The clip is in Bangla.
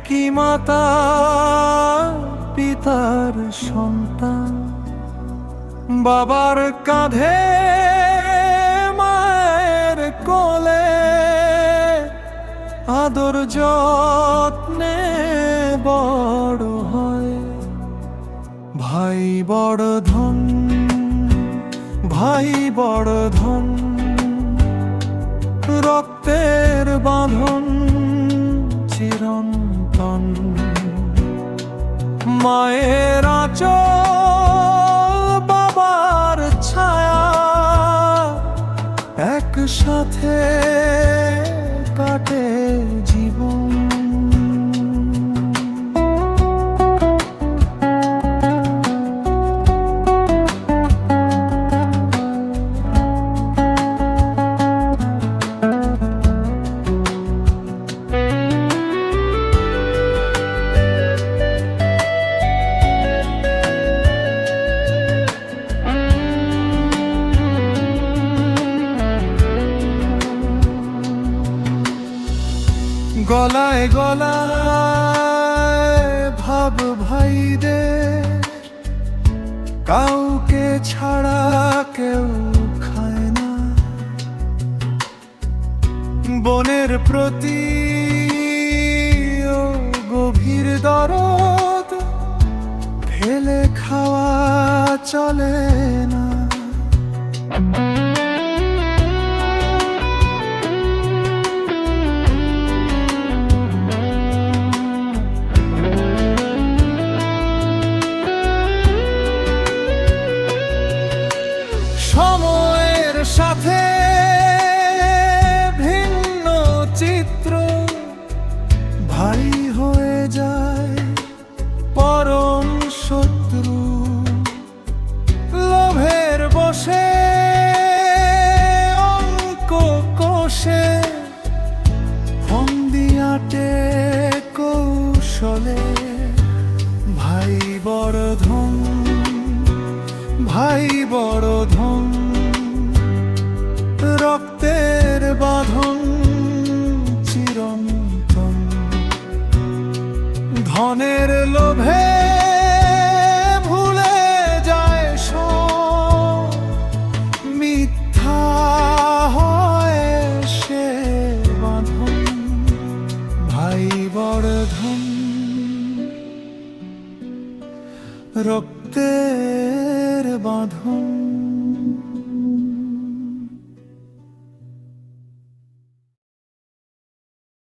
একই মাতা পিতার সন্তান, বাবার কাঁধে মায়ের কোলে আদর যত্নে বড় হয়। ভাই বড় ধন, ভাই বড় ধন, রক্তের বাঁধন চিরন্তন। মায়ের আঁচল বাবার ছায়া, একসাথে কাটে জীবন। গলায় গলায় ভাব ভাইদের, কাউকে ছাড়া কেউ খায় না। বোনের প্রতি ও গভীর দরদ, ফেলে খাওয়া চলে না। সময়ের সাথে ভিন্ন চিত্র, ভাই হয়ে যায় পরম শত্রু। লোভের বশে অঙ্ক কষে, ফন্দি আটে কৌশলে। ভাই বড় ধন, ভাই বড় ধন, রক্তের বাঁধন চিরন্তন। ধনের লোভে ভুলে যায় সব, মিথ্যা হয় সে বাঁধন। ভাই বড় ধন, রক্তের বাঁধন।